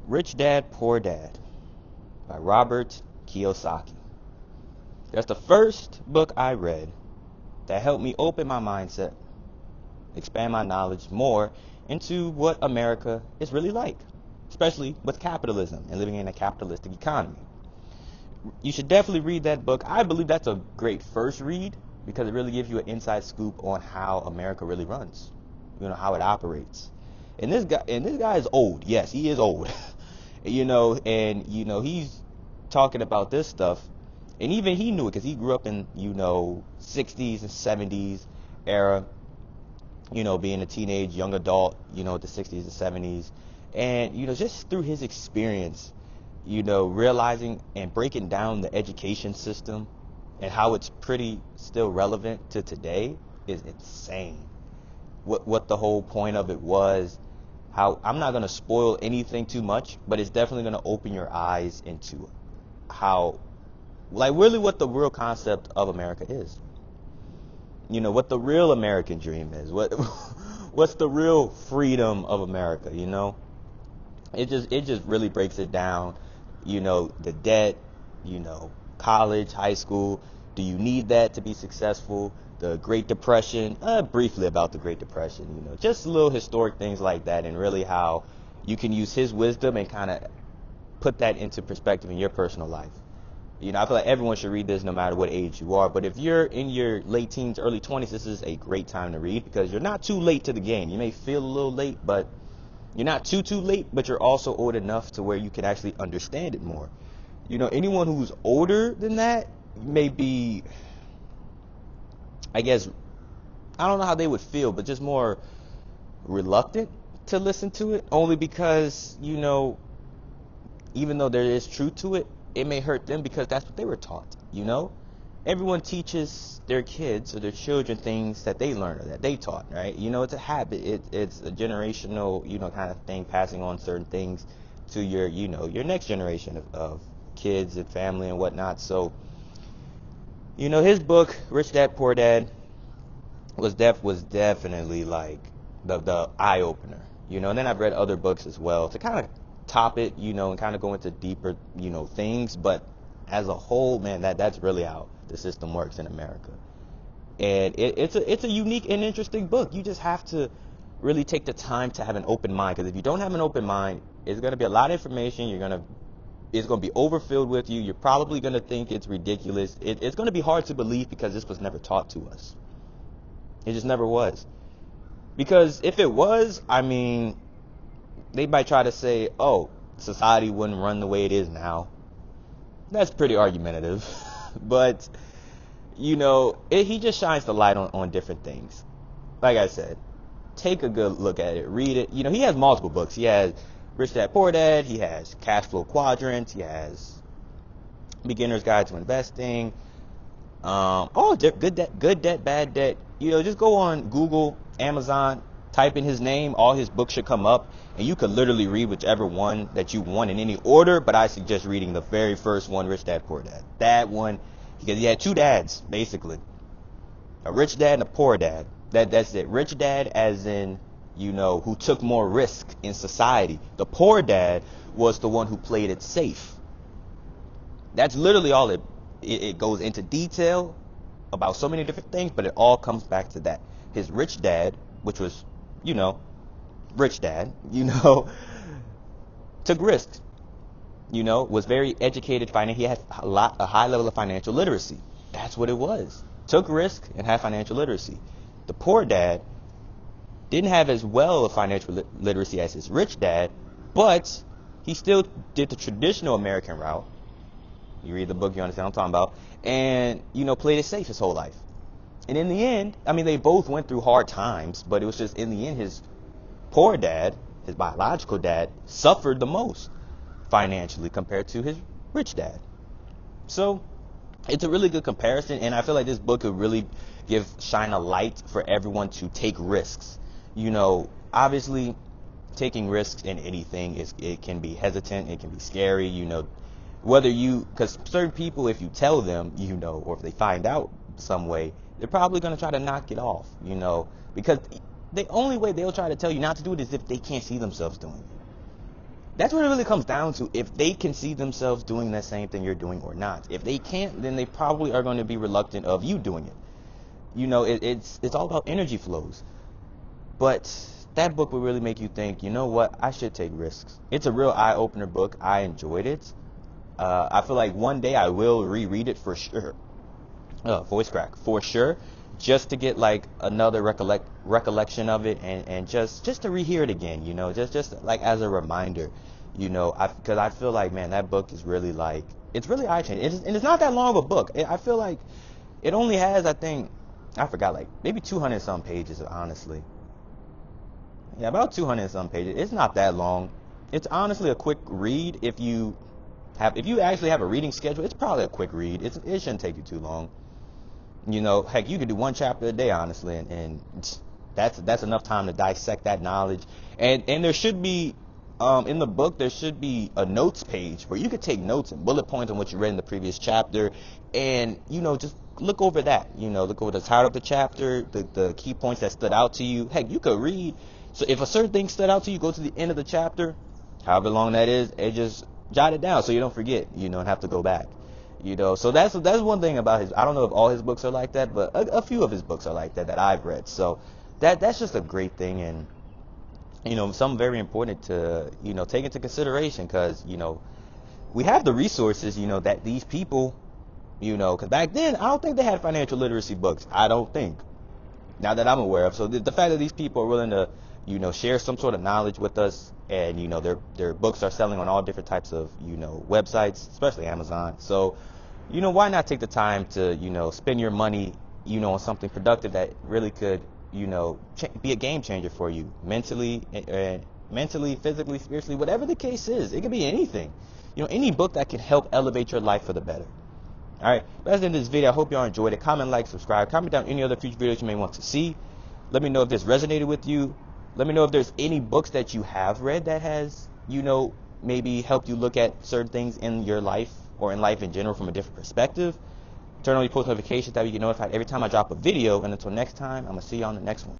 Rich Dad, Poor Dad by Robert Kiyosaki. That's the first book I read that helped me open my mindset, expand my knowledge more into what America is really like, especially with capitalism and living in a capitalistic economy. You should definitely read that book. I believe that's a great first read because it really gives you an inside scoop on how America really runs, how it operates. And this guy is old. Yes, he is old. He's talking about this stuff, and even he knew it because he grew up in 60s and 70s era, being a teenage young adult, the 60s and 70s, and just through his experience, realizing and breaking down the education system and how it's pretty still relevant to today is insane. What the whole point of it was, how I'm not going to spoil anything too much, but it's definitely going to open your eyes into how, like, really what the real concept of America is. What the real American dream is. What's the real freedom of America, It just really breaks it down. The debt, college, high school. Do you need that to be successful? The Great Depression, briefly about the Great Depression, just little historic things like that, and really how you can use his wisdom and kind of put that into perspective in your personal life. I feel like everyone should read this no matter what age you are, but if you're in your late teens, early 20s, this is a great time to read because you're not too late to the game. You may feel a little late, but you're not too late, but you're also old enough to where you can actually understand it more. Anyone who's older than that may be, I guess, I don't know how they would feel, but just more reluctant to listen to it, only because, even though there is truth to it, it may hurt them because that's what they were taught, Everyone teaches their kids or their children things that they learned or that they taught, right? It's a habit. It's a generational, kind of thing, passing on certain things to your next generation of kids and family and whatnot. So, his book, Rich Dad, Poor Dad, was definitely like the eye opener, and then I've read other books as well to kind of top it, and kind of go into deeper, things. But as a whole, man, that's really how the system works in America. And it's a unique and interesting book. You just have to really take the time to have an open mind, because if you don't have an open mind, it's going to be a lot of information. It's going to be overfilled with you. You're probably going to think it's ridiculous. It's going to be hard to believe because this was never taught to us. It just never was. Because if it was, I mean, they might try to say, oh, society wouldn't run the way it is now. That's pretty argumentative. But, he just shines the light on different things. Like I said, take a good look at it. Read it. He has multiple books. He has Rich Dad, Poor Dad. He has Cash Flow Quadrant. He has Beginner's Guide to Investing. Good debt, bad debt. Just go on Google, Amazon, type in his name. All his books should come up, and you could literally read whichever one that you want in any order. But I suggest reading the very first one, Rich Dad, Poor Dad. That one, because he had two dads, basically. A rich dad and a poor dad. That's it. Rich dad as in, who took more risk in society. The poor dad was the one who played it safe. That's literally all it goes into detail about so many different things, but it all comes back to that. His rich dad, which was, rich dad, took risks, was very educated financially. He had a high level of financial literacy. That's what it was. Took risk and had financial literacy. The poor dad didn't have as well of financial literacy as his rich dad, but he still did the traditional American route. You read the book, you understand what I'm talking about. And, played it safe his whole life. And in the end, I mean, they both went through hard times, but it was just in the end, his poor dad, his biological dad, suffered the most financially compared to his rich dad. So it's a really good comparison. And I feel like this book could really shine a light for everyone to take risks. Obviously taking risks in anything it can be hesitant. It can be scary, because certain people, if you tell them, or if they find out some way, they're probably going to try to knock it off, because the only way they'll try to tell you not to do it is if they can't see themselves doing it. That's what it really comes down to. If they can see themselves doing the same thing you're doing or not. If they can't, then they probably are going to be reluctant of you doing it. It's all about energy flows. But that book will really make you think, you know what, I should take risks. It's a real eye-opener book. I enjoyed it. I feel like one day I will reread it for sure. Voice crack, for sure. Just to get like another recollection of it, and just to rehear it again, just like as a reminder, because I feel like, man, that book is really like, it's really eye-changing. And it's not that long of a book. I feel like it only has, I think, I forgot, like maybe 200 some pages, honestly. Yeah, about 200 some pages. It's not that long. It's honestly a quick read. If you actually have a reading schedule, it's probably a quick read. It shouldn't take you too long. Heck, you could do one chapter a day, honestly, and that's enough time to dissect that knowledge. And there should be, in the book, there should be a notes page where you could take notes and bullet points on what you read in the previous chapter, and just look over that. Look over the title of the chapter, the key points that stood out to you. Heck, you could read. So if a certain thing stood out to you, go to the end of the chapter, however long that is, and just jot it down so you don't forget, and have to go back. So that's one thing about his. I don't know if all his books are like that, but a few of his books are like that I've read. So that's just a great thing, and something very important to take into consideration, because we have the resources that these people, because back then I don't think they had financial literacy books. I don't think, now that I'm aware of. So the fact that these people are willing to share some sort of knowledge with us, and their books are selling on all different types of websites, especially Amazon. So why not take the time to spend your money on something productive that really could be a game changer for you, mentally, physically, spiritually, whatever the case is. It could be anything, any book that can help elevate your life for the better. All right, that's the end of this video. I hope y'all enjoyed it. Comment, like, subscribe. Comment down any other future videos you may want to see. Let me know if this resonated with you. Let me know if there's any books that you have read that has, maybe helped you look at certain things in your life or in life in general from a different perspective. Turn on your post notifications, that way you get notified every time I drop a video. And until next time, I'm going to see you on the next one.